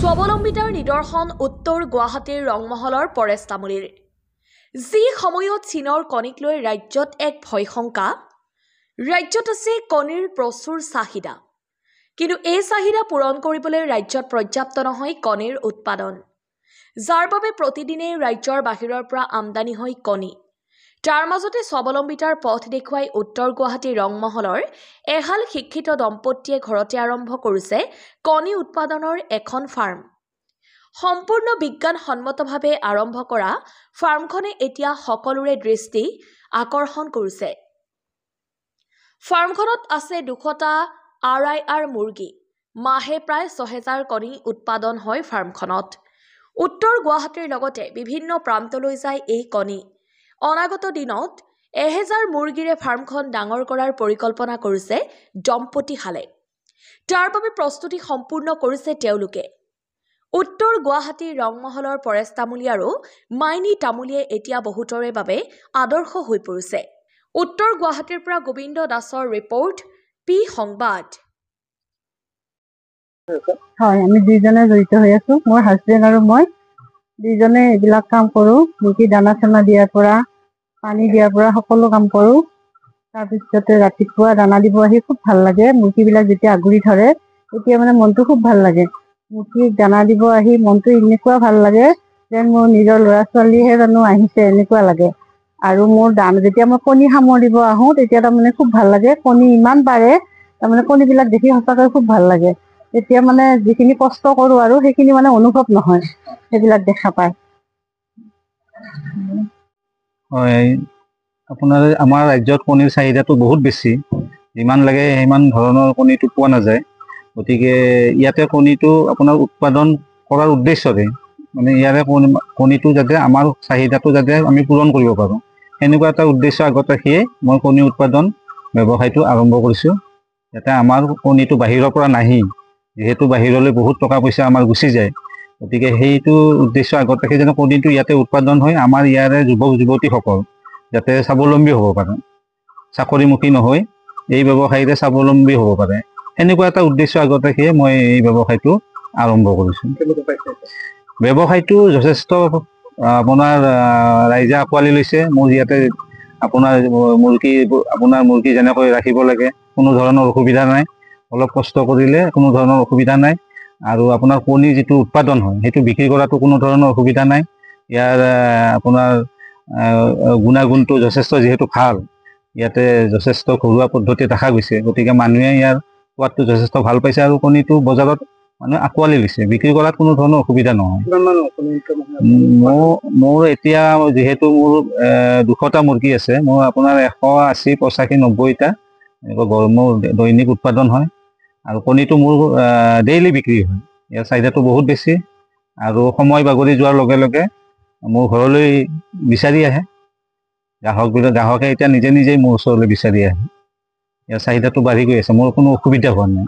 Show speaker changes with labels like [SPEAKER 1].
[SPEAKER 1] স্বাৱলম্বিতাৰ নিদৰ্শন উত্তৰ গুৱাহাটীৰ ৰংমহলৰ পৰেশ তামুলীৰ যি সময়ত চীনৰ কণীক লৈ ৰাজ্যত এক ভয়শংকা ৰাজ্যত আছে কণীৰ প্ৰচুৰ চাহিদা কিন্তু এই চাহিদা পূৰণ কৰিবলৈ ৰাজ্যত পৰ্যাপ্ত নহয় কণীৰ উৎপাদন যাৰ বাবে প্ৰতিদিনে ৰাজ্যৰ বাহিৰৰ পৰা আমদানি হয় কণী তাৰ মাজতে স্বাৱলম্বিতাৰ পথ দেখুৱাই উত্তৰ গুৱাহাটীৰ ৰংমহলৰ এহাল শিক্ষিত দম্পতীয়ে ঘৰতে আৰম্ভ কৰিছে কণী উৎপাদনৰ এখন ফাৰ্ম সম্পূৰ্ণ বিজ্ঞানসন্মতভাৱে আৰম্ভ কৰা ফাৰ্মখনে এতিয়া সকলোৰে দৃষ্টি আকৰ্ষণ কৰিছে ফাৰ্মখনত আছে 200টা RIR মুৰ্গী মাহে প্ৰায় 6000 কণী উৎপাদন হয় ফাৰ্মখনত উত্তৰ গুৱাহাটীৰ লগতে বিভিন্ন প্ৰান্তলৈ যায় এই কণী অনাগত দিনত 1000 মুৰ্গীৰে ফাৰ্মখন ডাঙৰ কৰাৰ পৰিকল্পনা কৰিছে দম্পতীহালে তাৰ বাবে প্ৰস্তুতি সম্পূৰ্ণ কৰিছে তেওঁলোকে উত্তৰ গুৱাহাটীৰ ৰংমহলৰ পৰেশ তামুলী আৰু মাইনী তামুলীয়ে এতিয়া বহুতৰে বাবে আদৰ্শ হৈ পৰিছে উত্তৰ গুৱাহাটীৰ পৰা গোবিন্দ দাসৰ ৰিপৰ্ট পি সংবাদ
[SPEAKER 2] হয় আমি দুইজনে জড়িত হৈ আছো মোৰ হাজবেণ্ড আৰু মই দুইজনে এইবিলাক কাম কৰো মুৰ্গী দানা চানা দিয়াৰ পৰা পানী দিয়াৰ পৰা সকলো কাম কৰো তাৰপিছতে ৰাতিপুৱা দানা দিব আহি খুব ভাল লাগে মুৰ্গীবিলাক যেতিয়া আগুৰি ধৰে তেতিয়া মানে মনটো খুব ভাল লাগে মুৰ্গীক দানা দিব আহি মনটো এনেকুৱা ভাল লাগে যেন মোৰ নিজৰ ল'ৰা ছোৱালীহে জানো আহিছে এনেকুৱা লাগে আৰু মোৰ যেতিয়া মই কণী সামৰিব আহো তেতিয়া তাৰমানে খুব ভাল লাগে কণী ইমান পাৰে তাৰমানে কণীবিলাক দেখি সঁচাকৈ খুব ভাল লাগে তেতিয়া মানে যিখিনি কষ্ট কৰো আৰু সেইখিনি মানে অনুভৱ নহয় সেইবিলাক দেখা পায়
[SPEAKER 3] হয় আপোনাৰ আমাৰ ৰাজ্যত কণীৰ চাহিদাটো বহুত বেছি যিমান লাগে সিমান ধৰণৰ কণীটো পোৱা নাযায় গতিকে ইয়াতে কণীটো আপোনাৰ উৎপাদন কৰাৰ উদ্দেশ্যৰে মানে ইয়াৰে কণীটো যাতে আমাৰ চাহিদাটো যাতে আমি পূৰণ কৰিব পাৰোঁ সেনেকুৱা এটা উদ্দেশ্য আগত ৰাখিয়ে মই কণী উৎপাদন ব্যৱসায়টো আৰম্ভ কৰিছোঁ যাতে আমাৰ কণীটো বাহিৰৰ পৰা নাহি যিহেতু বাহিৰলৈ বহুত টকা পইচা আমাৰ গুচি যায় গতিকে সেইটো উদ্দেশ্য আগত ৰাখি যেন কণীটো ইয়াতে উৎপাদন হয় আমাৰ ইয়াৰে যুৱক যুৱতীসকল যাতে স্বাৱলম্বী হ'ব পাৰে চাকৰিমুখী নহয় এই ব্যৱসায়ীৰে স্বাৱলম্বী হ'ব পাৰে সেনেকুৱা এটা উদ্দেশ্য আগত ৰাখিয়ে মই এই ব্যৱসায়টো আৰম্ভ কৰিছোঁ ব্যৱসায়টো যথেষ্ট আপোনাৰ ৰাইজে আঁকোৱালি লৈছে মোৰ ইয়াতে আপোনাৰ মুৰ্গী যেনেকৈ ৰাখিব লাগে কোনো ধৰণৰ অসুবিধা নাই অলপ কষ্ট কৰিলে কোনো ধৰণৰ অসুবিধা নাই আৰু আপোনাৰ কণী যিটো উৎপাদন হয় সেইটো বিক্ৰী কৰাটো কোনো ধৰণৰ অসুবিধা নাই ইয়াৰ আপোনাৰ গুণাগুণটো যথেষ্ট যিহেতু ভাল ইয়াতে যথেষ্ট ঘৰুৱা পদ্ধতি দেখা গৈছে গতিকে মানুহে ইয়াৰ সোৱাদটো যথেষ্ট ভাল পাইছে আৰু কণীটো বজাৰত মানুহে আঁকোৱালি লৈছে বিক্ৰী কৰাত কোনো ধৰণৰ অসুবিধা নহয় মোৰ এতিয়া যিহেতু মোৰ 200টা মুৰ্গী আছে মোৰ আপোনাৰ 180 85 90টা এনেকুৱা মোৰ দৈনিক উৎপাদন হয় আৰু কণীটো মোৰ ডেইলি বিক্ৰী হয় ইয়াৰ চাহিদাটো বহুত বেছি আৰু সময় বাগৰি যোৱাৰ লগে লগে মোৰ ঘৰলৈ বিচাৰি আহে গ্ৰাহকে এতিয়া নিজে নিজেই মোৰ ওচৰলৈ বিচাৰি আহে ইয়াৰ চাহিদাটো বাঢ়ি গৈ আছে মোৰ কোনো অসুবিধা হোৱা নাই